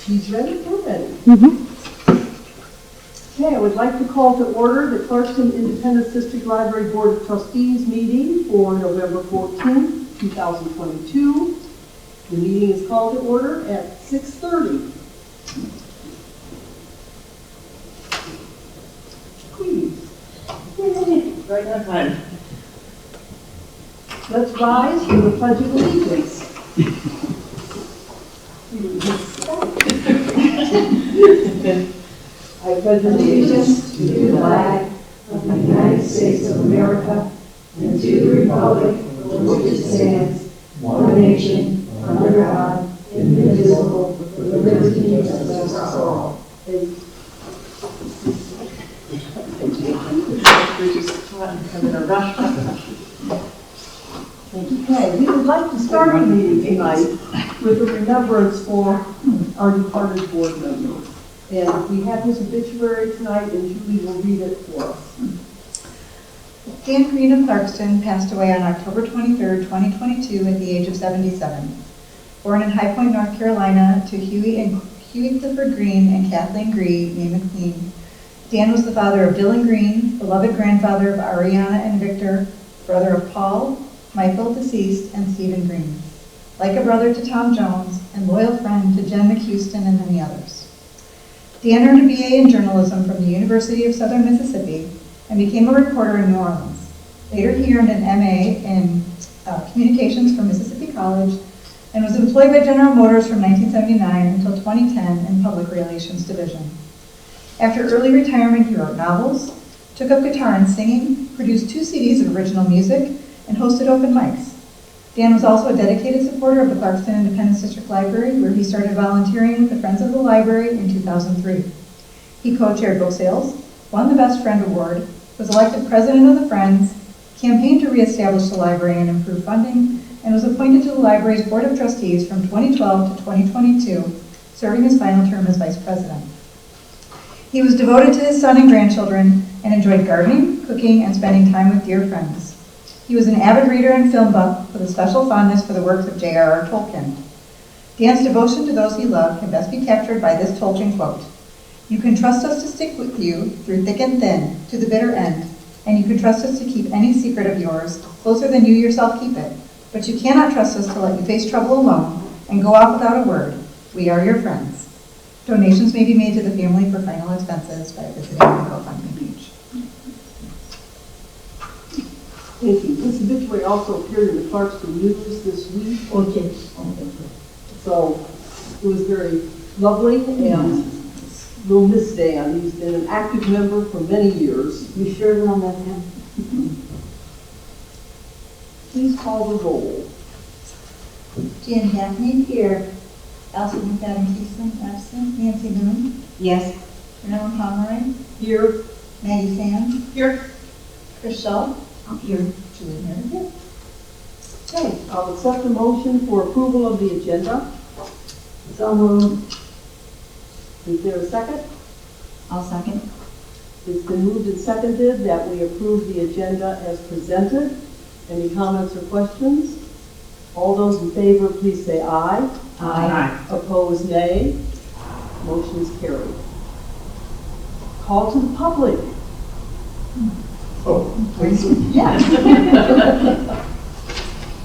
She's ready? We're ready. Mm-hmm. Okay, I would like to call to order the Clarkston Independent District Library Board of Trustees meeting for November 14th, 2022. The meeting is called to order at 6:30. Please. Right on time. Let's rise for the Pledge of Allegiance. I pledge allegiance to the flag of the United States of America and to the republic for which it stands, one nation, under God, indivisible, with liberty and justice for all. We're just having a rush. Okay, we would like to start the meeting tonight with a remembrance for our departed board member. And we have his obituary tonight, and Julie will read it for us. Dan Green of Clarkston passed away on October 23, 2022 at the age of 77. Born in High Point, North Carolina to Huey Clifford Green and Kathleen Green, née McLean, Dan was the father of Dylan Green, beloved grandfather of Ariana and Victor, brother of Paul, Michael, deceased, and Stephen Green. Like a brother to Tom Jones and loyal friend to Jen McHouston and many others. Dan earned a BA in journalism from the University of Southern Mississippi and became a reporter in New Orleans. Later, he earned an MA in communications from Mississippi College and was employed by General Motors from 1979 until 2010 in Public Relations Division. After early retirement, he wrote novels, took up guitar and singing, produced 2 CDs of original music, and hosted open mics. Dan was also a dedicated supporter of the Clarkston Independent District Library, where he started volunteering with the Friends of the Library in 2003. He co-chaired book sales, won the Best Friend Award, was elected president of the Friends, campaigned to reestablish the library and improve funding, and was appointed to the library's Board of Trustees from 2012 to 2022, serving his final term as vice president. He was devoted to his son and grandchildren and enjoyed gardening, cooking, and spending time with dear friends. He was an avid reader and film buff with a special fondness for the works of J.R.R. Tolkien. Dan's devotion to those he loved can best be captured by this Tolkien quote: "You can trust us to stick with you through thick and thin, to the bitter end, and you can trust us to keep any secret of yours closer than you yourself keep it. But you cannot trust us to let you face trouble alone and go off without a word. We are your friends." Donations may be made to the family for final expenses by visiting the GoFundMe page. Thank you. This obituary also appeared in the Clarkston News this week. Okay. So it was very lovely, and we'll miss Dan. He's been an active member for many years. You sure will miss him. Please call the roll. Jan Hackney, here. Elsie McFadden Keeson, absent. Nancy Boone. Yes. Renella Pomeroy. Here. Maggie Sands. Here. Chris Schultz. I'm here. Julie Meredith. Okay, I'll accept the motion for approval of the agenda. So moved. Is there a second? I'll second. It's been moved and seconded that we approve the agenda as presented. Any comments or questions? All those in favor, please say aye. Aye. Opposed, nay. Motion is carried. Call to the public. Oh, please. Yes.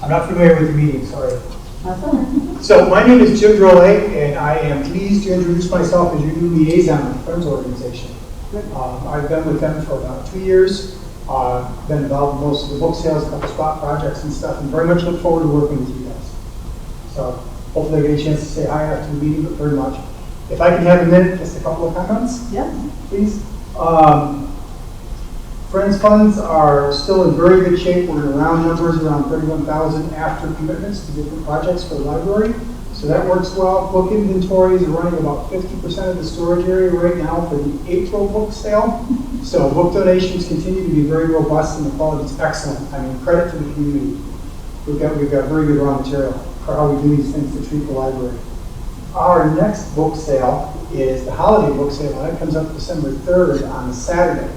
I'm not familiar with the meeting, sorry. That's all right. So my name is Jim Drolle, and I am pleased to introduce myself as your new liaison with the Friends Organization. I've been with them for about 2 years. Been involved in most of the book sales, a couple spot projects and stuff, and very much look forward to working with you guys. So hopefully I get a chance to say hi after the meeting, but very much. If I can have a minute, just a couple of comments, Yes. please. Friends funds are still in very good shape. We're in round numbers, around 31,000 after commitments to different projects for the library. So that works well. Book inventories are running about 50% of the storage area right now for the April book sale. So book donations continue to be very robust and the quality is excellent. I mean, credit to the community. We've got very good raw material for how we do these things to treat the library. Our next book sale is the holiday book sale, and that comes up December 3rd on a Saturday.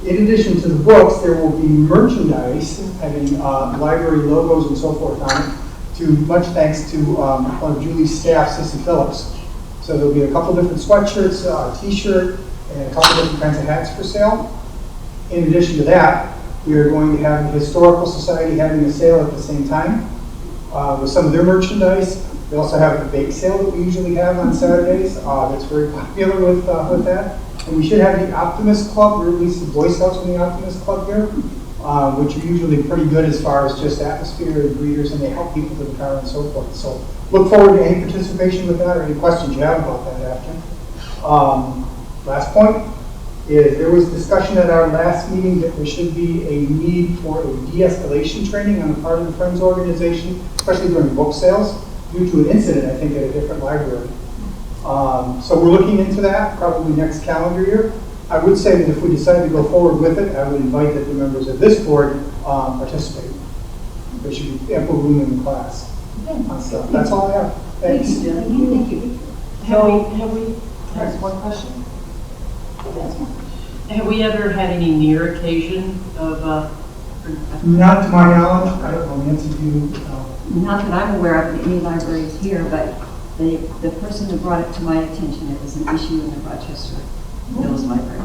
In addition to the books, there will be merchandise having library logos and so forth on it. much thanks to one of Julie's staff, Sissy Phillips. So there'll be a couple different sweatshirts, a t-shirt, and a couple different kinds of hats for sale. In addition to that, we are going to have the Historical Society having a sale at the same time with some of their merchandise. We also have a bake sale that we usually have on Saturdays. That's very popular with that. And we should have the Optimist Club, or at least the Boy Scouts from the Optimist Club here, which are usually pretty good as far as just atmosphere and greeters, and they help people to the car and so forth. So look forward to any participation with that or any questions you have about that after. Last point is there was discussion at our last meeting that there should be a need for a de-escalation training on the part of the Friends organization, especially during book sales, due to an incident, I think, at a different library. So we're looking into that probably next calendar year. I would say that if we decide to go forward with it, I would invite that the members of this board participate. There should be ample room in the class. So that's all I have. Thanks. Thank you, Jen. Thank you. Have we, that's one question? Have we ever had any near occasion of, Not to my knowledge. I don't know, Nancy, do you know? Not that I'm aware of in any libraries here, but the person who brought it to my attention, it was an issue in the Rochester Mills Library.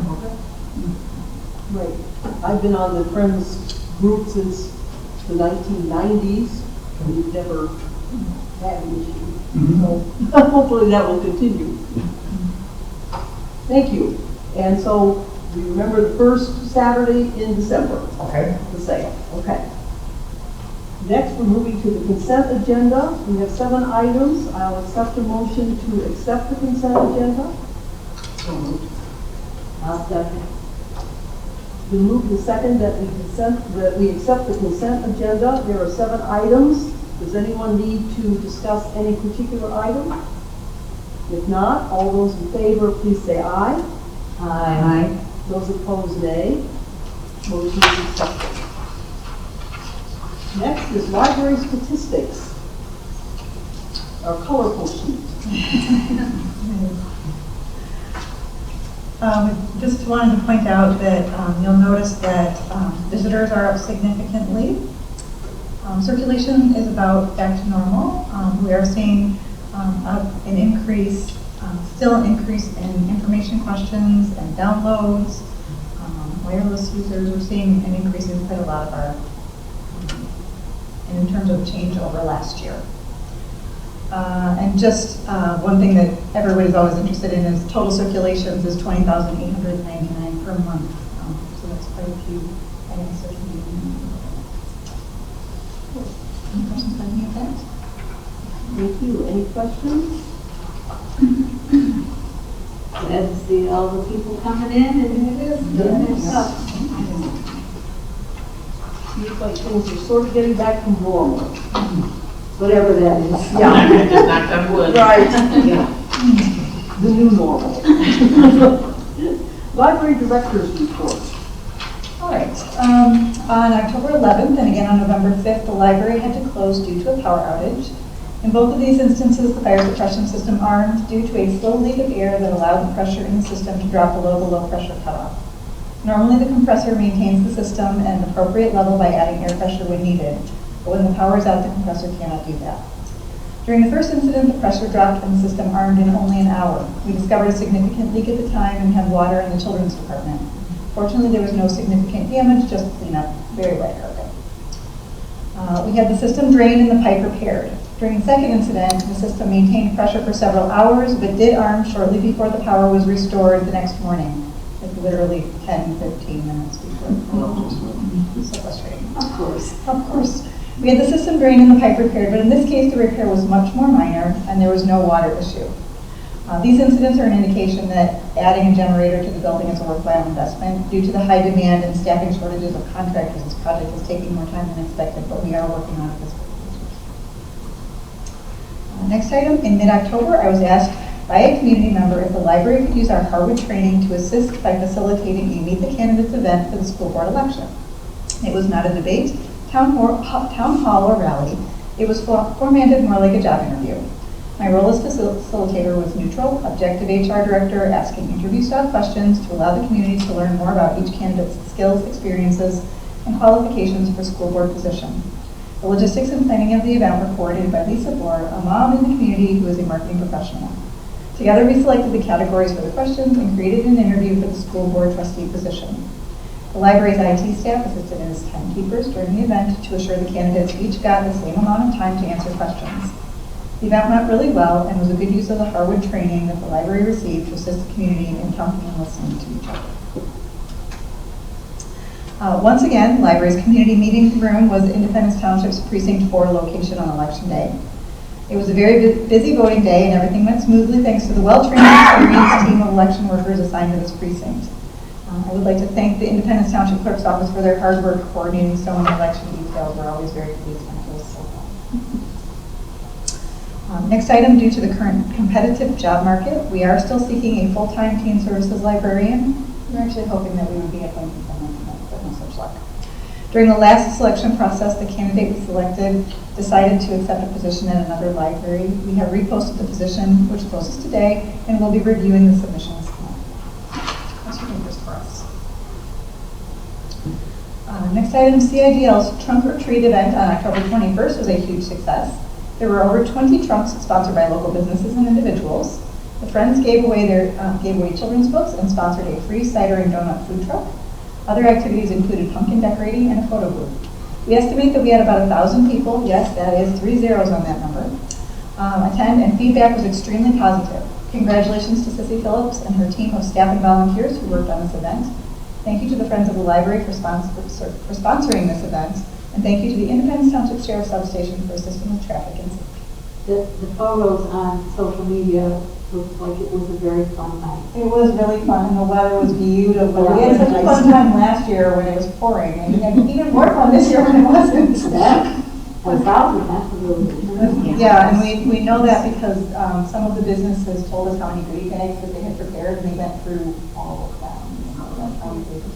Right. I've been on the Friends group since the 1990s, and we've never had an issue. So hopefully that will continue. Thank you. And so we remember the first Saturday in December. Okay. The sale. Okay. Next, we're moving to the consent agenda. We have 7 items. I'll accept a motion to accept the consent agenda. So moved. I'll second. We move the second that we accept the consent agenda. There are 7 items. Does anyone need to discuss any particular item? If not, all those in favor, please say aye. Aye. Those opposed, nay. Motion is accepted. Next is library statistics. Our colorful sheet. Just wanted to point out that you'll notice that visitors are up significantly. Circulation is about back to normal. We are seeing an increase, still an increase in information questions and downloads. Wireless users, we're seeing an increase in quite a lot of our, in terms of change over last year. And just one thing that everybody's always interested in is total circulations is 20,899 per month. So that's quite a few items circulating. Any questions on any of that? Thank you. Any questions? Glad to see all the people coming in and it is. Seems like things are sort of getting back to normal. Whatever that is. just knocked on wood. Right. Yeah. The new normal. Library director's report. All right. On October 11th and again on November 5th, the library had to close due to a power outage. In both of these instances, the fire suppression system armed due to a slow leak of air that allowed the pressure in the system to drop below the low pressure cutoff. Normally, the compressor maintains the system at an appropriate level by adding air pressure when needed, but when the power is out, the compressor cannot do that. During the first incident, the pressure dropped and the system armed in only an hour. We discovered a significant leak at the time and had water in the children's department. Fortunately, there was no significant damage, just cleanup, very light carpet. We had the system drained and the pipe repaired. During the second incident, the system maintained pressure for several hours, but did arm shortly before the power was restored the next morning, like literally 10, 15 minutes before. So frustrating. Of course. Of course. We had the system drained and the pipe repaired, but in this case, the repair was much more minor, and there was no water issue. These incidents are an indication that adding a generator to the building is a worthwhile investment. Due to the high demand and staffing shortages of contractors, this project is taking more time than expected, but we are working on it this week. Next item, in mid-October, I was asked by a community member if the library could use our Harwood training to assist by facilitating a Meet the Candidates event for the school board election. It was not a debate, town hall, or rally. It was formatted more like a job interview. My role as facilitator was neutral, objective HR director, asking interview-style questions to allow the community to learn more about each candidate's skills, experiences, and qualifications for school board position. The logistics and planning of the event were coordinated by Lisa Bohr, a mom in the community who is a marketing professional. Together, we selected the categories for the questions and created an interview for the school board trustee position. The library's IT staff assisted as timekeepers during the event to assure the candidates each got the same amount of time to answer questions. The event went really well and was a good use of the Harwood training that the library received to assist the community in talking and listening to each other. Once again, the library's community meeting room was Independence Township's Precinct 4 location on Election Day. It was a very busy voting day and everything went smoothly thanks to the well-trained and experienced team of election workers assigned to this precinct. I would like to thank the Independence Township Clerk's Office for their hard work coordinating so many election details. We're always very pleased when it goes so well. Next item, due to the current competitive job market, we are still seeking a full-time teen services librarian. We're actually hoping that we would be appointing someone tonight, but no such luck. During the last selection process, the candidate we selected decided to accept a position at another library. We have reposted the position, which closes today, and we'll be reviewing the submissions tonight. That's your interest for us. Next item, CIDL's Trunk or Treat event on October 21st was a huge success. There were over 20 trunks sponsored by local businesses and individuals. The Friends gave away children's books and sponsored a free cider and donut food truck. Other activities included pumpkin decorating and a photo booth. We estimate that we had about 1,000 people, yes, that is 3 zeros on that number, attend, and feedback was extremely positive. Congratulations to Sissy Phillips and her team of staff and volunteers who worked on this event. Thank you to the Friends of the Library for sponsoring this event, and thank you to the Independence Township Sheriff's Substation for assisting with traffic and safety. The photos on social media looked like it was a very fun night. It was really fun, and the weather was beautiful. We had such a fun time last year when it was pouring, and we had even more fun this year when it wasn't. 1,000, that's really good. Yeah, and we know that because some of the businesses told us how many goodie bags that they had prepared, and they went through all of them. That's how we were able to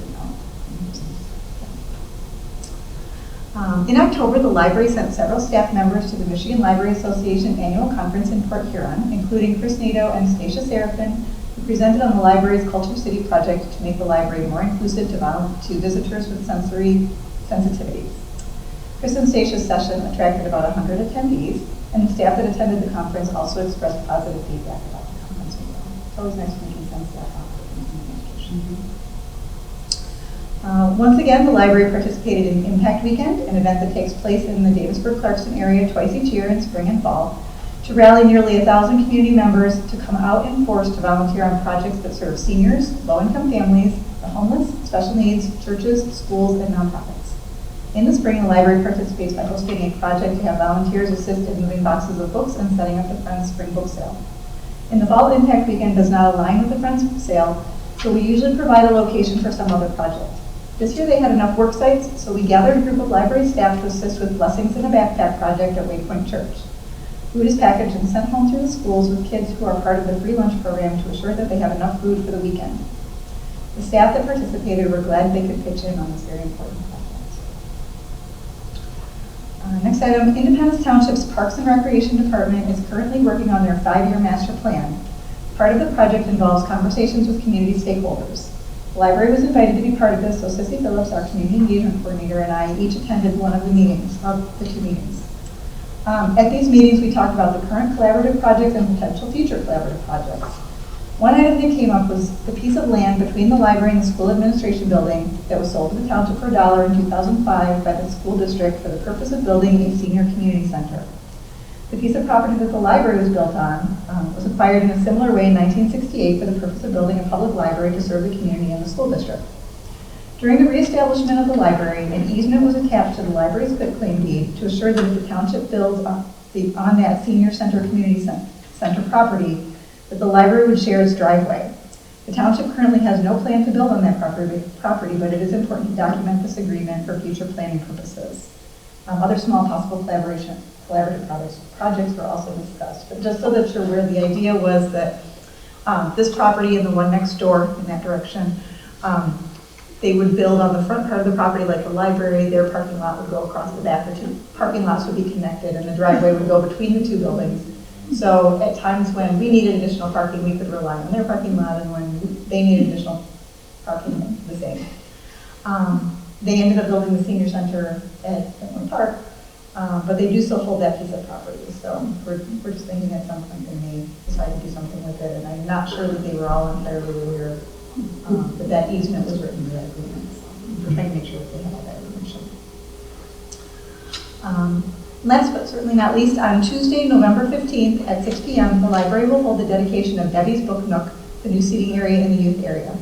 count. In October, the library sent several staff members to the Michigan Library Association annual conference in Port Huron, including Chris Nato and Stacia Seraphin, who presented on the library's Culture City project to make the library more inclusive to visitors with sensory sensitivities. Chris and Stacia's session attracted about 100 attendees, and the staff that attended the conference also expressed positive feedback about the conference. It's always nice when we can send staff out for education. Once again, the library participated in Impact Weekend, an event that takes place in the Davisburg-Clarkson area twice each year in spring and fall, to rally nearly 1,000 community members to come out in force to volunteer on projects that serve seniors, low-income families, the homeless, special needs, churches, schools, and nonprofits. In the spring, the library participates by hosting a project to have volunteers assist in moving boxes of books and setting up the Friends Spring Book Sale. In the fall, Impact Weekend does not align with the Friends Sale, so we usually provide a location for some other project. This year they had enough work sites, so we gathered a group of library staff to assist with Blessings in a Backpack project at Waypoint Church. Food is packaged and sent home through the schools with kids who are part of the free lunch program to assure that they have enough food for the weekend. The staff that participated were glad they could pitch in on this very important project. Next item, Independence Township's Parks and Recreation Department is currently working on their 5-year master plan. Part of the project involves conversations with community stakeholders. The library was invited to be part of this, so Sissy Phillips, our community engagement coordinator, and I each attended one of the two meetings. At these meetings, we talked about the current collaborative projects and potential future collaborative projects. One item that came up was the piece of land between the library and the school administration building that was sold to the township for $1 in 2005 by the school district for the purpose of building a senior community center. The piece of property that the library was built on was acquired in a similar way in 1968 for the purpose of building a public library to serve the community and the school district. During the reestablishment of the library, an easement was attached to the library's quitclaim deed to assure that if the township builds on that senior center community center property, that the library would share its driveway. The township currently has no plan to build on that property, but it is important to document this agreement for future planning purposes. Other small possible collaborative projects were also discussed. But just so that you're aware, the idea was that this property and the one next door in that direction, they would build on the front part of the property like a library. Their parking lot would go across the back. The two parking lots would be connected, and the driveway would go between the two buildings. So at times when we needed additional parking, we could rely on their parking lot, and when they needed additional parking, the same. They ended up building the senior center at Point Park, But they do still hold that piece of property, so we're just thinking at some point they may decide to do something with it, and I'm not sure that they were all entirely aware that that easement was written into that agreement. So we're trying to make sure that they have all that information. Last but certainly not least, on Tuesday, November 15th at 6 p.m., the library will hold the dedication of Debbie's Book Nook, the new seating area in the youth area.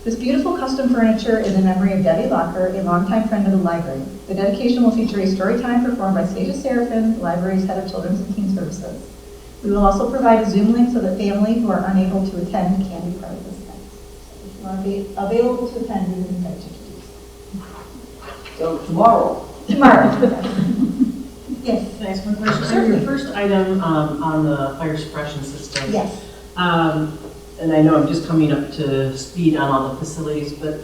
This beautiful custom furniture is in memory of Debbie Locker, a longtime friend of the library. The dedication will feature a story time performed by Stasia Seraphin, the library's head of children's and teen services. We will also provide a Zoom link so that family who are unable to attend can be part of this event. So if you want to be available to attend, we invite you to do so. So tomorrow. Yes. Can I ask one question? Certainly. Your first item on the fire suppression system. Yes. And I know I'm just coming up to speed on all the facilities, but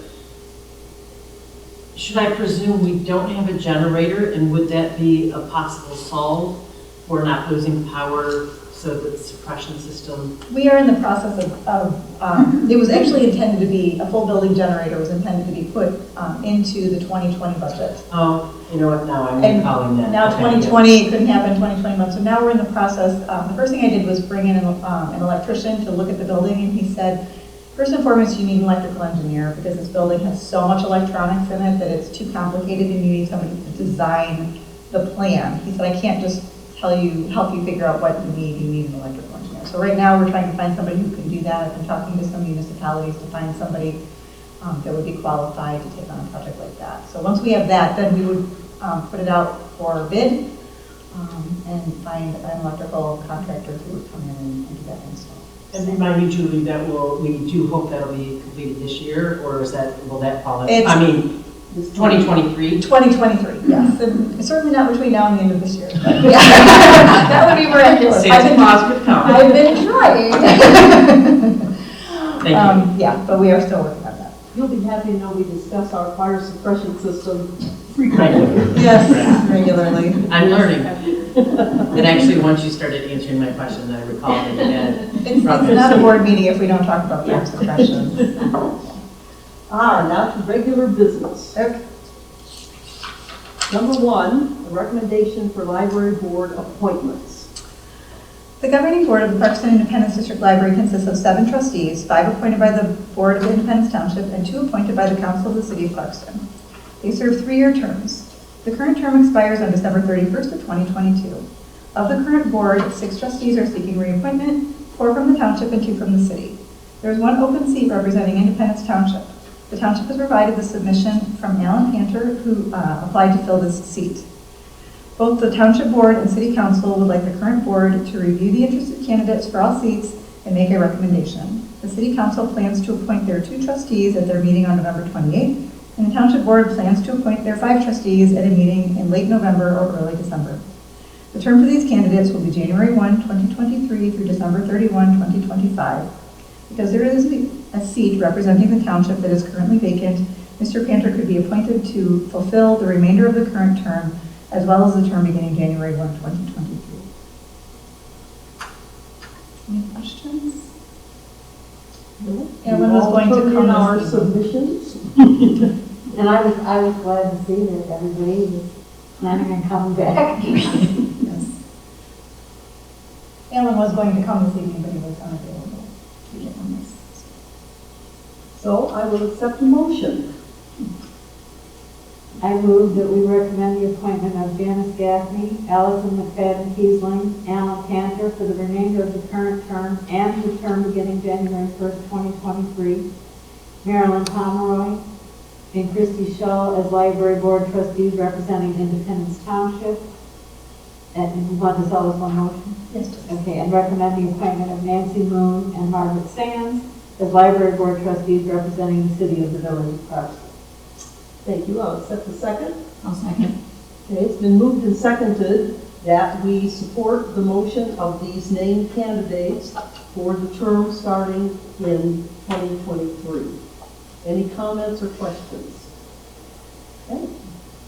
should I presume we don't have a generator, and would that be a possible solve for not losing power so that the suppression system? We are in the process of it was actually intended to be, a full building generator was intended to be put into the 2020 budget. Oh, you know what, now I'm And recalling that. now Okay, 2020, it couldn't happen in 2021, so now we're in the process. The first thing I did was bring in an electrician to look at the building, and he said, first and foremost, you need an electrical engineer, because this building has so much electronics in it that it's too complicated, and you need somebody to design the plan. He said, I can't just help you figure out what you need an electrical engineer. So right now, we're trying to find somebody who can do that. I've been talking to some municipalities to find somebody that would be qualified to take on a project like that. So once we have that, then we would put it out for bid and find an electrical contractor who would come in and do that install. And remind me, Julie, that we do hope that'll be completed this year, or will that fall? It's- I mean, 2023? 2023, yes. And certainly not between now and the end of this year. But yeah, that would be miraculous. Santa Claus would come. I've been trying. Thank you. Yeah, but we are still working on that. You'll be happy to know we discuss our fire suppression system frequently. Yes, regularly. I'm learning. And actually, once you started answering my question, I recalled that you had It's not a board meeting if we don't talk about fire suppression. Now to regular business. Okay. Number one, a recommendation for library board appointments. The governing board of the Clarkston Independence District Library consists of 7 trustees, 5 appointed by the Board of Independence Township and 2 appointed by the Council of the City of Clarkston. They serve 3-year terms. The current term expires on December 31st of 2022. Of the current board, 6 trustees are seeking reappointment, 4 from the township and 2 from the city. There is 1 open seat representing Independence Township. The township has provided the submission from Alan Panter, who applied to fill this seat. Both the township board and city council would like the current board to review the interested candidates for all seats and make a recommendation. The city council plans to appoint their 2 trustees at their meeting on November 28th, and the township board plans to appoint their 5 trustees at a meeting in late November or early December. The term for these candidates will be January 1, 2023 through December 31, 2025. Because there is a seat representing the township that is currently vacant, Mr. Panter could be appointed to fulfill the remainder of the current term, as well as the term beginning January 1, 2023. Any questions? Ellen was going to All come in our this evening. submissions. And I was glad to see that everybody was planning on coming back. Yes. Alan was going to come this evening, but he was unavailable to get on this. So I will accept a motion. I move that we recommend the appointment of Janice Gaffney, Allison McFadden Kiesling, Alan Cantor for the remainder of the current term and the term beginning January 1st, 2023, Marilyn Pomeroy and Christy Shaw as library board trustees representing Independence Township. And you want this all as one motion? Yes, please. Okay, and recommend the appointment of Nancy Moon and Margaret Sands as library board trustees representing the city of the village of Clarkston. Thank you. I'll accept the second. I'll second. Okay, it's been moved and seconded that we support the motion of these named candidates for the term starting in 2023. Any comments or questions? Okay.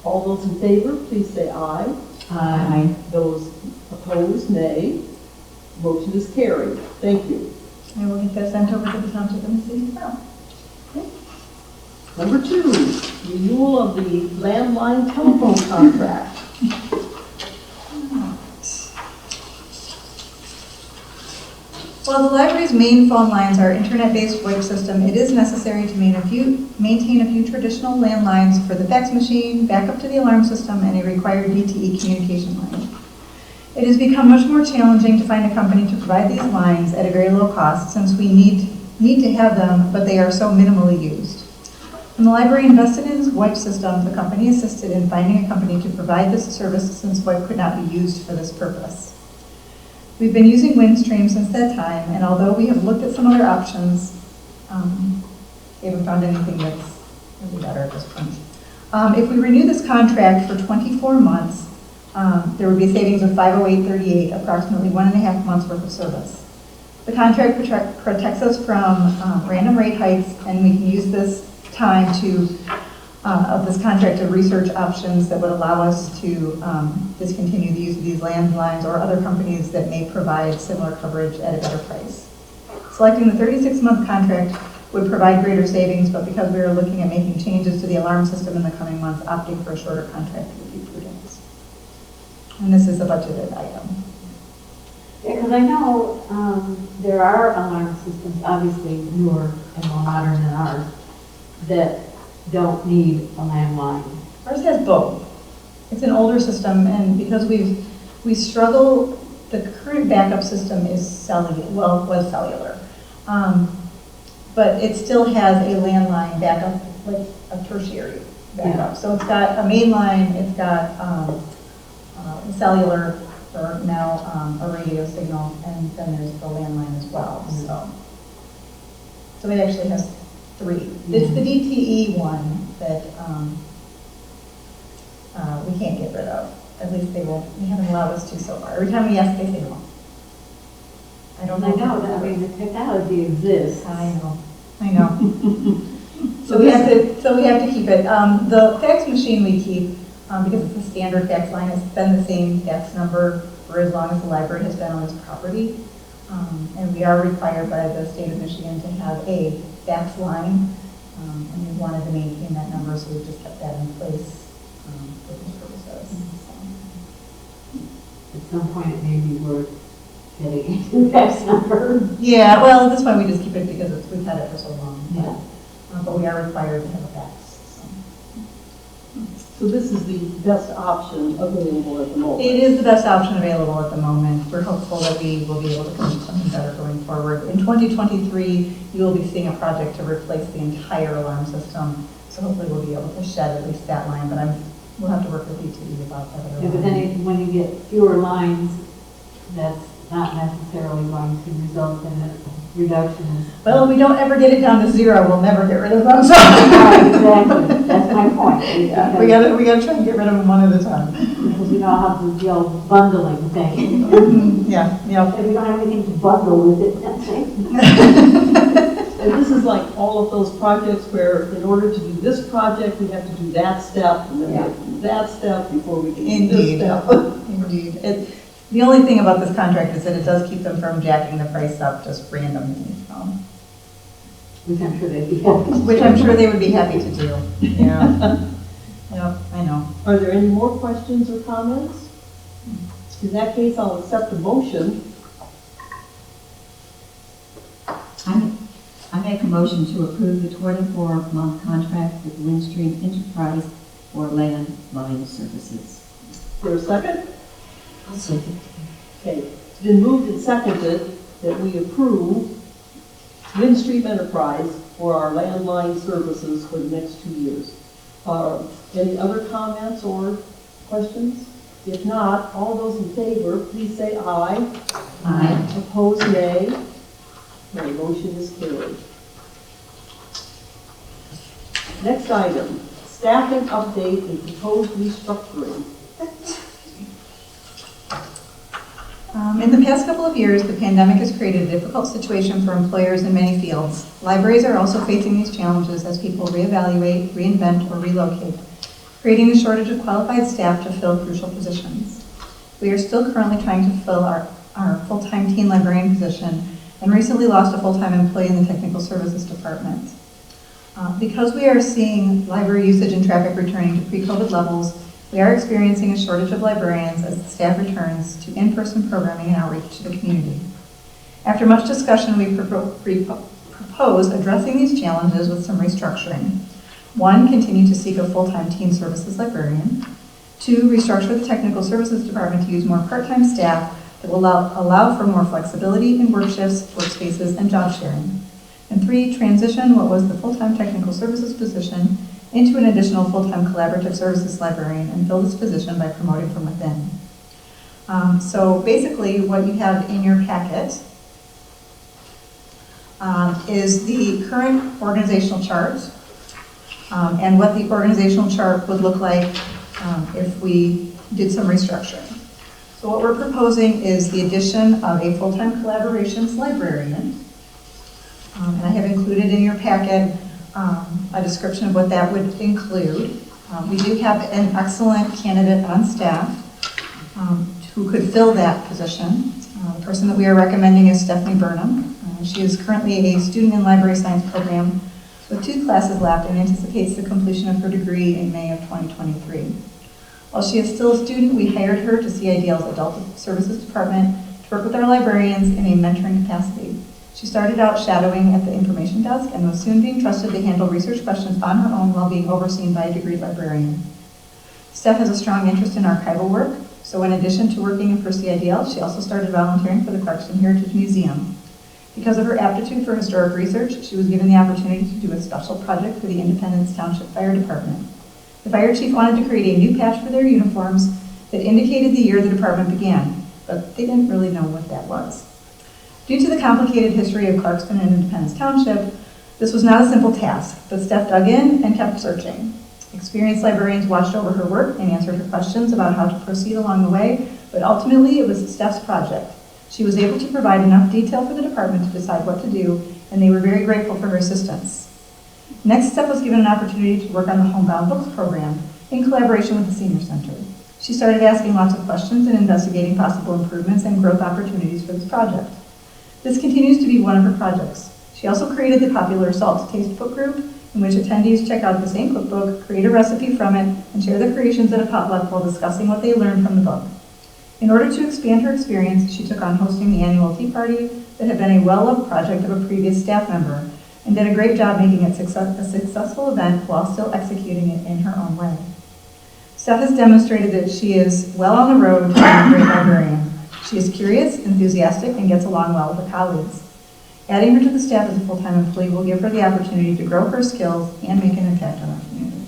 All those in favor, please say aye. Aye. Those opposed, nay. Motion is carried. Thank you. I will get that sent over to the township and the city tomorrow. Number 2, renewal of the landline telephone contract. While the library's main phone lines are internet-based VoIP system, it is necessary to maintain a few traditional landlines for the fax machine, backup to the alarm system, and a required DTE communication line. It has become much more challenging to find a company to provide these lines at a very low cost since we need to have them, but they are so minimally used. When the library invested in its VoIP system, the company assisted in finding a company to provide this service since VoIP could not be used for this purpose. We've been using Windstream since that time, and although we have looked at some other options, we haven't found anything that's really better at this point. If we renew this contract for 24 months, there would be savings of $508.38, approximately 1.5 months worth of service. The contract protects us from random rate hikes, and we can use this time of this contract to research options that would allow us to discontinue the use of these landlines or other companies that may provide similar coverage at a better price. Selecting the 36-month contract would provide greater savings, but because we are looking at making changes to the alarm system in the coming months, opting for a shorter contract would be prudent. And this is a budgeted item. Yeah, because I know there are alarm systems, obviously newer and more modern than ours, that don't need a landline. Ours has both. It's an older system, and because we struggle, the current backup system is was cellular. But it still has a landline backup, like a tertiary backup. Yeah. So it's got a main line, it's got cellular, or now a radio signal, and then there's the landline as well. So it actually has 3. It's the DTE one that we can't get rid of. At least they haven't allowed us to so far. Every time we ask, they say no. I don't know. I know, that, I mean, the technology exists. I know. So we have to keep it. The fax machine we keep, because it's a standard fax line, it's been the same fax number for as long as the library has been on this property. And we are required by the state of Michigan to have a fax line, and we wanted to maintain that number, so we just kept that in place for these purposes. At some point, it may be worth getting a new fax number. Yeah, well, at this point we just keep it because we've had it for so long. Yeah. But we are required to have a fax. So this is the best option available at the moment? It is the best option available at the moment. We're hopeful that we will be able to come to something better going forward. In 2023, you will be seeing a project to replace the entire alarm system. So hopefully we'll be able to shed at least that line, but we'll have to work with DTE about that. Yeah, but then when you get fewer lines, that's not necessarily going to result in a reduction. Well, if we don't ever get it down to 0, we'll never get rid of them. Right, exactly. That's my point. Yeah, we gotta try and get rid of them one at a time. Because you know how to deal with bundling things. Yeah. If we don't have anything to bundle with it, that's it. And this is like all of those projects where in order to do this project, we have to do that step, and then we have to do that step before we can do this step. Indeed. The only thing about this contract is that it does keep them from jacking the price up just randomly. Which I'm sure they'd be happy to do. Which I'm sure they would be happy to do. Yeah. Yep, I know. Are there any more questions or comments? In that case, I'll accept a motion. I make a motion to approve the 24-month contract with Windstream Enterprise for landline services. Is there a second? I'll second. Okay, it's been moved and seconded that we approve Windstream Enterprise for our landline services for the next 2 years. Any other comments or questions? If not, all those in favor, please say aye. Aye. Opposed, nay. My motion is carried. Next item, staffing update and proposed restructuring. In the past couple of years, the pandemic has created a difficult situation for employers in many fields. Libraries are also facing these challenges as people reevaluate, reinvent, or relocate, creating a shortage of qualified staff to fill crucial positions. We are still currently trying to fill our full-time teen librarian position and recently lost a full-time employee in the technical services department. Because we are seeing library usage and traffic returning to pre-COVID levels, we are experiencing a shortage of librarians as the staff returns to in-person programming and outreach to the community. After much discussion, we proposed addressing these challenges with some restructuring. 1, continue to seek a full-time teen services librarian. 2, restructure the technical services department to use more part-time staff that will allow for more flexibility in work shifts, workspaces, and job sharing. And 3, transition what was the full-time technical services position into an additional full-time collaborative services librarian and fill this position by promoting from within. So basically what you have in your packet is the current organizational chart and what the organizational chart would look like if we did some restructuring. So what we're proposing is the addition of a full-time collaborations librarian. And I have included in your packet a description of what that would include. We do have an excellent candidate on staff who could fill that position. The person that we are recommending is Stephanie Burnham. She is currently a student in library science program with 2 classes left and anticipates the completion of her degree in May of 2023. While she is still a student, we hired her to CIDL's Adult Services Department to work with our librarians in a mentoring capacity. She started out shadowing at the information desk and was soon being trusted to handle research questions on her own while being overseen by a degreed librarian. Steph has a strong interest in archival work, so in addition to working for CIDL, she also started volunteering for the Clarkston Heritage Museum. Because of her aptitude for historic research, she was given the opportunity to do a special project for the Independence Township Fire Department. The fire chief wanted to create a new patch for their uniforms that indicated the year the department began, but they didn't really know what that was. Due to the complicated history of Clarkston and Independence Township, this was not a simple task, but Steph dug in and kept searching. Experienced librarians watched over her work and answered her questions about how to proceed along the way, but ultimately it was Steph's project. She was able to provide enough detail for the department to decide what to do, and they were very grateful for her assistance. Next, Steph was given an opportunity to work on the Homebound Books program in collaboration with the Senior Center. She started asking lots of questions and investigating possible improvements and growth opportunities for this project. This continues to be one of her projects. She also created the popular Salt to Taste book group, in which attendees check out the same cookbook, create a recipe from it, and share their creations at a potluck while discussing what they learned from the book. In order to expand her experience, she took on hosting the annual tea party that had been a well-loved project of a previous staff member, and did a great job making it a successful event while still executing it in her own way. Steph has demonstrated that she is well on the road to being a great librarian. She is curious, enthusiastic, and gets along well with her colleagues. Adding her to the staff as a full-time employee will give her the opportunity to grow her skills and make an impact on our community.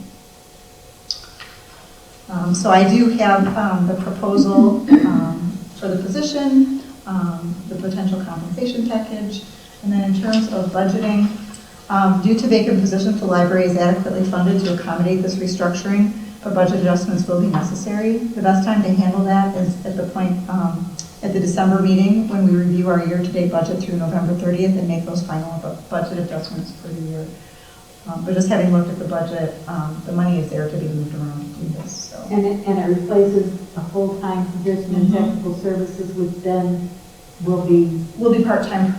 So I do have the proposal for the position, the potential compensation package, and then in terms of budgeting, due to vacant positions, the library is adequately funded to accommodate this restructuring, but budget adjustments will be necessary. The best time to handle that is at the point at the December meeting when we review our year-to-date budget through November 30th and make those final budget adjustments for the year. But just having looked at the budget, the money is there to be moved around to do this. So. And it replaces a full-time position in technical services, which then will be part-time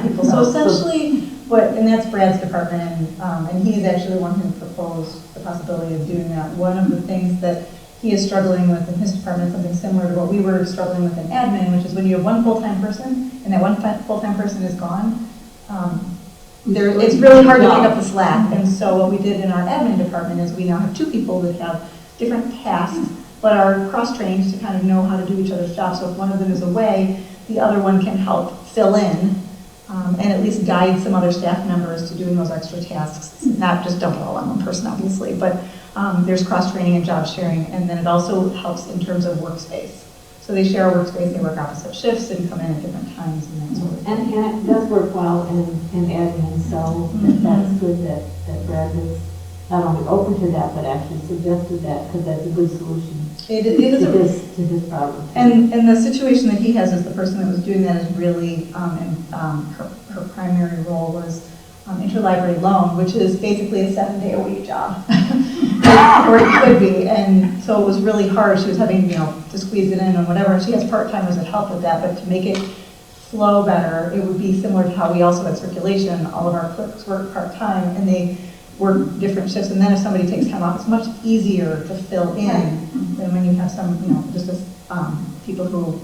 people. So essentially, and that's Brad's department, and he is actually the one who proposed the possibility of doing that. One of the things that he is struggling with in his department, something similar to what we were struggling with in admin, which is when you have one full-time person and that one full-time person is gone, it's really hard to pick up the slack. And so what we did in our admin department is we now have 2 people that have different tasks, but are cross-trained to kind of know how to do each other's jobs. So if one of them is away, the other one can help fill in and at least guide some other staff members to doing those extra tasks, not just dump it all on one person, obviously, but there's cross-training and job sharing, and then it also helps in terms of workspace. So they share a workspace, they work opposite shifts, and come in at different times and that sort of thing. And it does work well in admin, so that's good that Brad was not only open to that, but actually suggested that, because that's a good solution to this problem. And the situation that he has is the person that was doing that is really, her primary role was interlibrary loan, which is basically a 7-day-a-week job, or it could be. And so it was really hard. She was having, to squeeze it in and whatever. And she has part-timers that help with that, but to make it flow better, it would be similar to how we also had circulation. All of our clerks work part-time, and they work different shifts. And then if somebody takes time off, it's much easier to fill in than when you have some, just as people who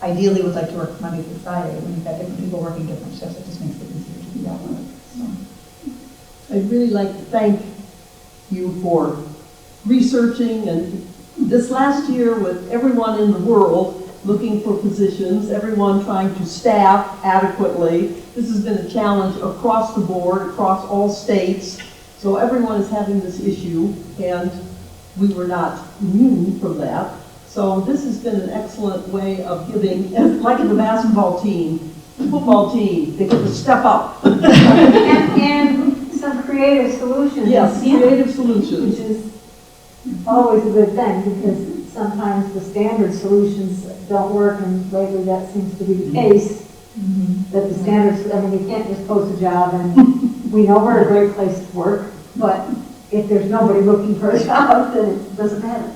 ideally would like to work Monday through Friday. When you've got different people working different shifts, it just makes it easier to do that work, so. I'd really like to thank you for researching, and this last year with everyone in the world looking for positions, everyone trying to staff adequately. This has been a challenge across the board, across all states. So everyone is having this issue, and we were not immune from that. So this has been an excellent way of giving, like in the basketball team, the football team, they get to step up. And some creative solutions. Yes, creative Which solutions. is always a good thing, because sometimes the standard solutions don't work, and lately that seems to be the case. That the standards, I mean, you can't just post a job, and we know we're a great place to work, but if there's nobody looking for a job, then it doesn't matter.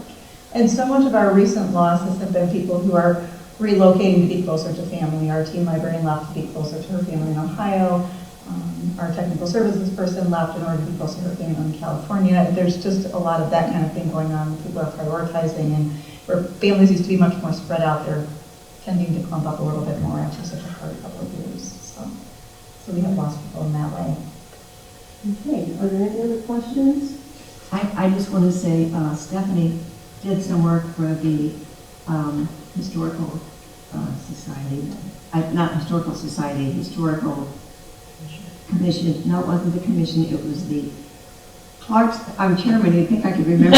And so much of our recent losses have been people who are relocating to be closer to family. Our team librarian left to be closer to her family in Ohio. Our technical services person left in order to be closer to her family in California. There's just a lot of that kind of thing going on. People are prioritizing, and where families used to be much more spread out, they're tending to clump up a little bit more after such a hard couple of years. So we have lost people in that way. Okay, are there any other questions? I just want to say, Stephanie did some work for the Historical Society, not Historical Society, Historical Commission. No, it wasn't the commission, it was the Clark's, I'm chairman, you think I could remember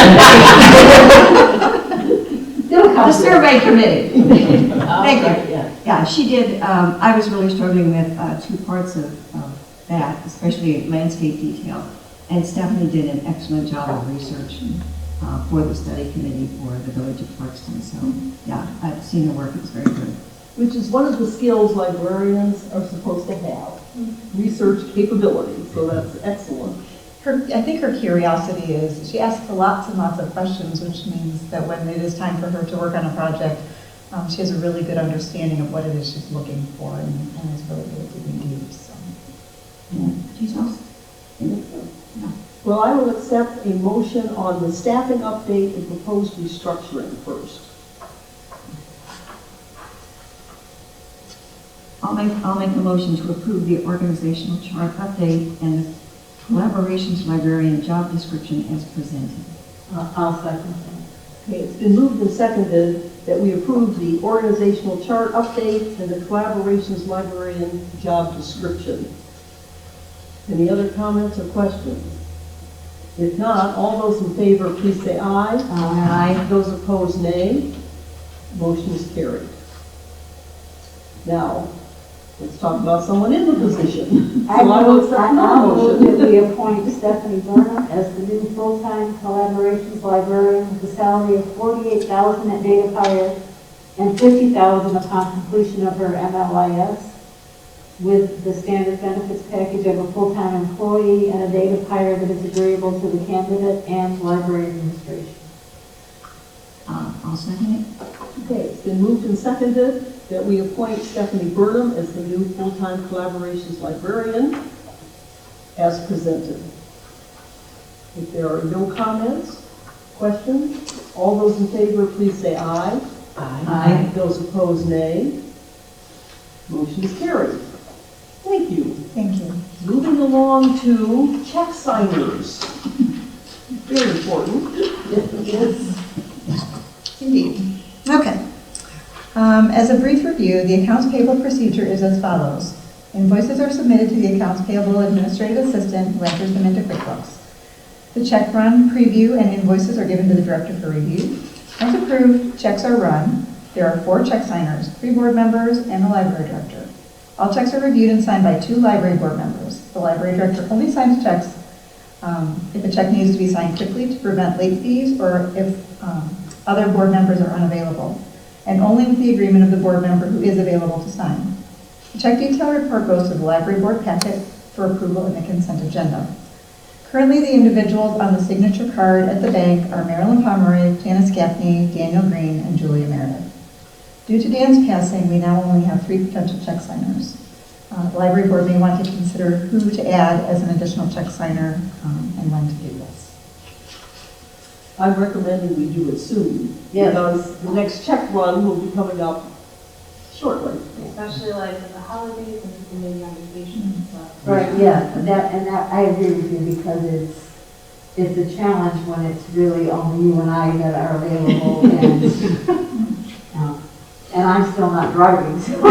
the survey committee. Thank you. Yeah, she did, I was really struggling with 2 parts of that, especially landscape detail. And Stephanie did an excellent job of research for the study committee for the village of Clarkston. So yeah, I've seen the work, it's very good. Which is one of the skills librarians are supposed to have, research capability, so that's excellent. I think her curiosity is, she asks lots and lots of questions, which means that when it is time for her to work on a project, she has a really good understanding of what it is she's looking for, and is really good at digging deep. So. Yeah, she's awesome. Yeah. Well, I will accept a motion on the staffing update and proposed restructuring first. I'll make a motion to approve the organizational chart update and the collaborations librarian job description as presented. I'll second Okay, it's been moved and seconded that we approve the organizational chart update and the collaborations librarian job description. Any other comments or questions? If not, all those in favor, please say aye. Aye. Those opposed, nay. Motion is carried. Now, let's talk about someone in the position. I will accept another move motion. that we appoint Stephanie Burnham as the new full-time collaborations librarian with a salary of $48,000 at date of hire and $50,000 upon completion of her MLIS, with the standard benefits package of a full-time employee and a date of hire that is agreeable to the candidate and library administration. I'll second it. Okay, it's been moved and seconded that we appoint Stephanie Burnham as the new full-time collaborations librarian as presented. If there are no comments, questions, all those in favor, please say aye. Aye. Those opposed, nay. Motion is carried. Thank you. Thank you. Moving along to check signers. Very important. Yes. Indeed. Okay. As a brief review, the accounts payable procedure is as follows. Invoices are submitted to the accounts payable administrative assistant who enters them into QuickBooks. The check run, preview, and invoices are given to the director for review. Once approved, checks are run. There are 4 check signers, 3 board members, and the library director. All checks are reviewed and signed by 2 library board members. The library director only signs checks if a check needs to be signed quickly to prevent late fees, or if other board members are unavailable, and only with the agreement of the board member who is available to sign. The check detail report goes to the library board packet for approval in the consent agenda. Currently, the individuals on the signature card at the bank are Marilyn Pomeroy, Janice Gaffney, Daniel Green, and Julia Meredith. Due to Dan's passing, we now only have 3 potential check signers. The library board may want to consider who to add as an additional check signer and when to do this. I'm recommending we do it soon. Yes. Because the next check run will be coming up shortly. Especially like with the holidays and people maybe on vacation and stuff. Right, yeah, and I agree with you because it's a challenge when it's really only you and I that are available and I'm still not driving, so.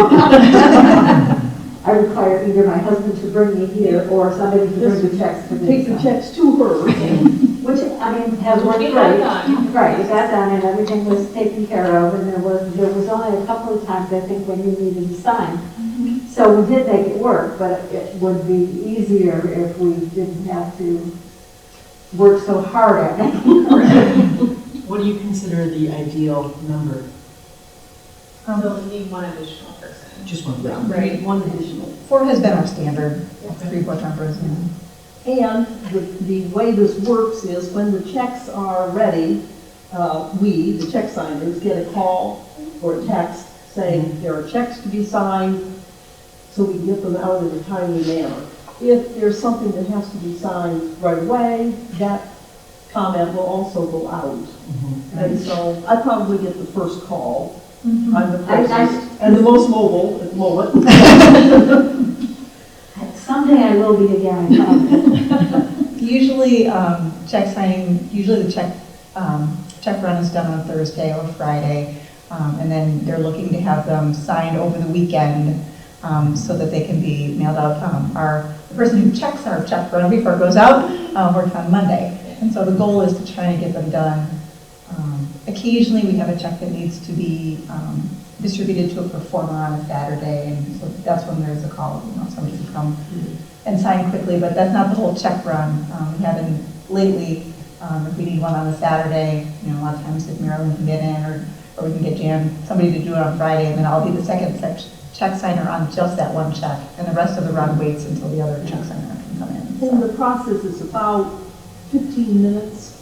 I require either my husband to bring me here or somebody to bring the checks to me. Take the checks to her. Which, I mean, has worked We great. got done. Right, we got done and everything was taken care of, and there was only a couple of times, I think, when you needed to sign. So we did make it work, but it would be easier if we didn't have to work so hard at it. What do you consider the ideal number? So we need one additional person. Just one. Right. One additional. 4 has been our standard, 3 board members. And the way this works is when the checks are ready, we, the check signers, get a call or a text saying there are checks to be signed, so we can get them out in a timely manner. If there's something that has to be signed right away, that comment will also go out. And so I probably get the first call. I'm the closest and the most mobile at the moment. Someday I will be again, I promise. Usually, check signing, usually the check run is done on Thursday or Friday, and then they're looking to have them signed over the weekend so that they can be mailed out. The person who checks our check run before it goes out works on Monday, and so the goal is to try and get them done. Occasionally, we have a check that needs to be distributed to a performer on a Saturday, and so that's when there's a call, somebody can come and sign quickly, but that's not the whole check run. We haven't lately, if we need one on a Saturday, a lot of times if Marilyn can get in, or we can get Jan, somebody to do it on Friday, and then I'll be the second check signer on just that one check, and the rest of the run waits until the other check signer can come in. And the process is about 15 minutes.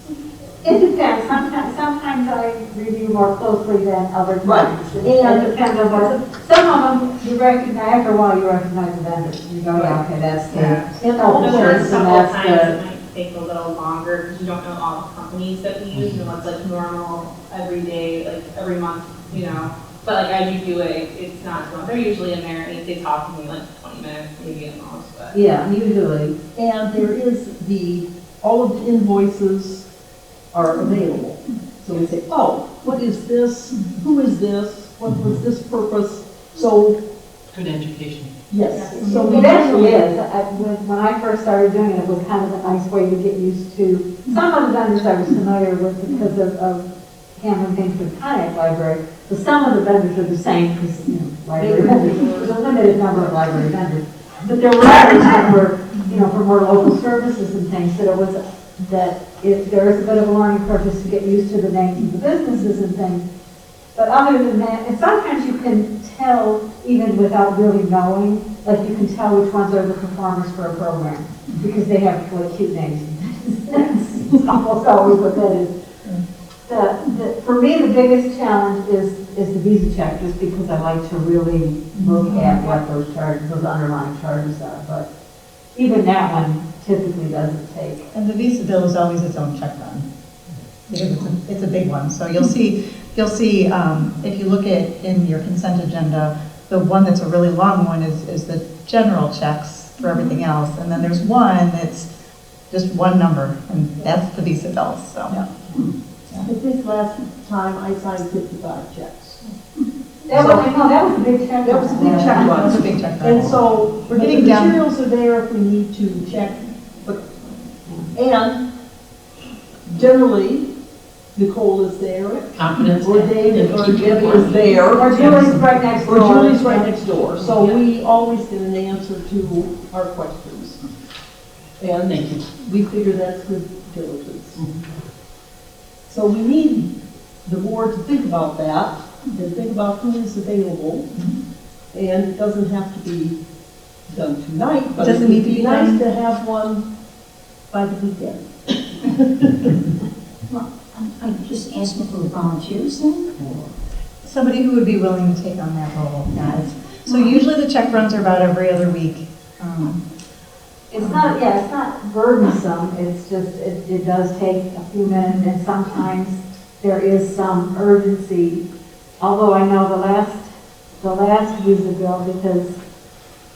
It depends, sometimes I review more closely than other Right. times. It depends on what, some of them, you recognize, after a while, you recognize the vendors. You go, yeah, okay, that's the, And health all The first insurance, and couple that's times the, it might take a little longer because you don't know all the companies that we use. It's like normal, every day, like every month, But like as you do it, it's not too long. They're usually in there and they talk to me like 20 minutes, maybe at most. But Yeah, usually. And there is all of the invoices are available. So we say, oh, what is this? Who is this? What was this purpose? So, Good education. yes. so So it we actually is. When I first started doing it, it was kind of a nice way to get used to. Some of the vendors I was familiar with because of handling things with Kayak Library, but some of the vendors are the same because, library vendors, there's a limited number of library vendors. But there were others that were, for more local services and things, that there is a bit of a learning curve just to get used to the names of the businesses and things. But other than that, and sometimes you can tell even without really knowing, like you can tell which ones are the performers for a program because they have really cute names. That's almost always what that is. For me, the biggest challenge is the Visa check, just because I like to really look at what those charges, those underlying charges are. But even that one typically doesn't take. And the Visa bill is always its own check run, because it's a big one. So you'll see, if you look at in your consent agenda, the one that's a really long one is the general checks for everything else. And then there's one that's just one number, and that's the Visa bill, so. Yeah. I think last time I signed 55 checks. That was a big check. That was a big check That run. was a big check run. And so, We're the getting down- materials are there if we need to check. And generally, Nicole is there, Confidence. or David, or Debbie is there. Or Julie's right next Or door. Julie's right next door. So we always get an answer to our questions. And Thank you. we figure that's good diligence. So we need the board to think about that, and think about who is available. And it doesn't have to be done tonight, but it Doesn't would need to be be nice done. to have one by the weekend. I'm just asking for volunteers then, or? Somebody who would be willing to take on that role, guys. So usually the check runs are about every other week. It's not burdensome, it's just, it does take a few minutes, and sometimes there is some urgency. Although I know the the last years ago because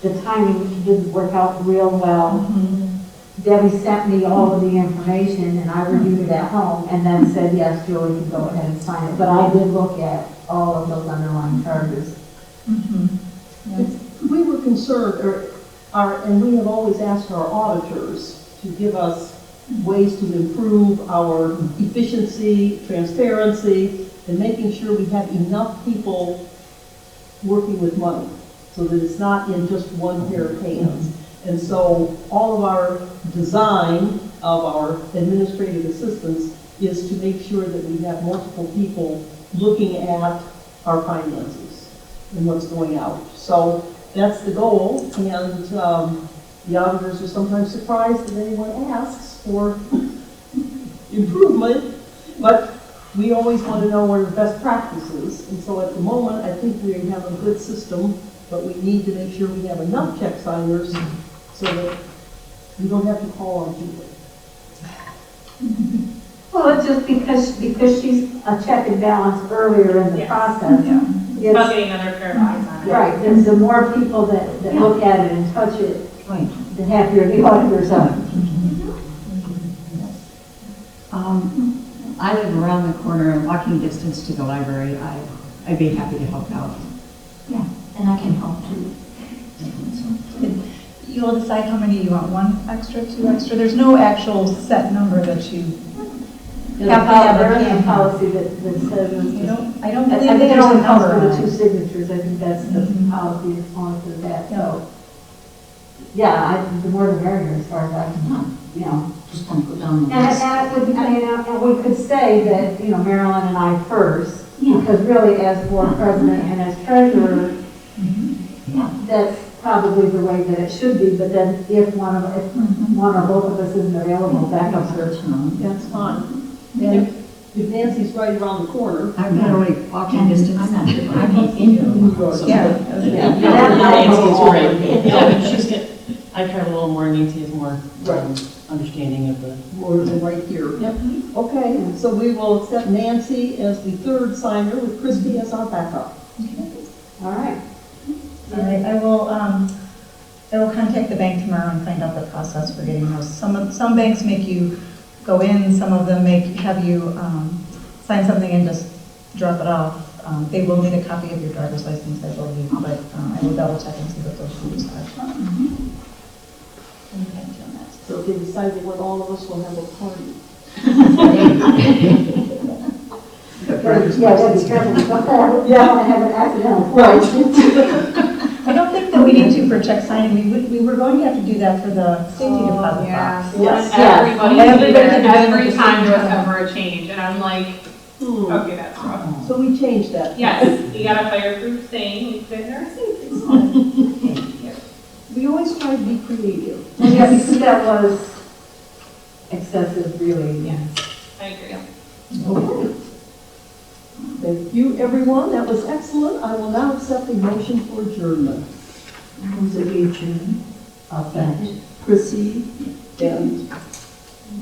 the timing didn't work out real well. Debbie sent me all of the information and I reviewed it at home and then said, yes, Julie can go ahead and sign it. But I did look at all of those underlying charges. We were concerned, and we have always asked our auditors to give us ways to improve our efficiency, transparency, and making sure we have enough people working with money so that it's not in just one pair of hands. And so all of our design of our administrative assistants is to make sure that we have multiple people looking at our finances and what's going out. So that's the goal, and the auditors are sometimes surprised that anyone asks for improvement, but we always want to know what are the best practices. And so at the moment, I think we have a good system, but we need to make sure we have enough check signers so that we don't have to call on people. Well, it's just because she's a check and balance earlier in the Yes. process. It's about getting another pair of eyes on it. Right, and the more people that look at it and touch it, Right. the happier the auditors are. I live around the corner, walking distance to the library. I'd be happy to help out. Yeah, and I can help too. You'll decide how many you want, 1 extra, 2 extra. There's no actual set number that you have to have or There is a can't have. policy that says, I don't I believe think it there's a only comes number for on the 2 it. signatures. I think that's the policy response to that, so. Yeah, the more the merrier as far as I can, you know. Just gonna go down the And list. that would be, and we could say that, Marilyn and I first, Yeah. because really as board president and as treasurer, Yeah. that's probably the way that it should be, but then if one or both of us isn't available, backups are. That's fine. And if Nancy's right around the corner. I'm literally walking distance. I'm not, I'm in. Yeah. Nancy's great. Yeah, she's good. I tried a little more, Nancy is more understanding of the. More than right here. Yep. Okay, so we will accept Nancy as the third signer with Christie as our backup. All right. All right, I will contact the bank tomorrow and find out the process for getting those. Some banks make you go in, some of them have you sign something and just drop it off. They will need a copy of your driver's license, I believe, but I will double check and see what those rules are. So if they decide they want all of us, we'll have a party. Yeah, that's careful. Yeah, I want to have an accidental flight. I don't think that we need to for check signing. We were going to have to do that for the safety deposit box. Yes. Everybody Everybody to do can it do it every at the time same there was time. ever a change, and I'm like, okay, that's rough. So we changed that. Yes, you got a fireproof thing, we put it in our safety slot. We always try to be creative. Yeah, because that was excessive, really. Yes, I agree. Okay. Thank you, everyone. That was excellent. I will now accept a motion for adjournment. I'll second. Chrissy and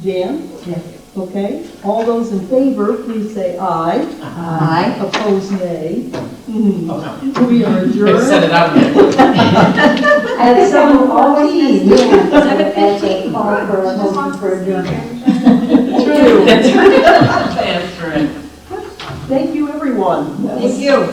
Jan? Yes. Okay. All those in favor, please say aye. Aye. Opposed, nay. Oh, no. We are adjourned. Set it out there. At 7:14. 7:15. Call for a motion for adjournment. True. That's right. That's right. Thank you, everyone. Thank you.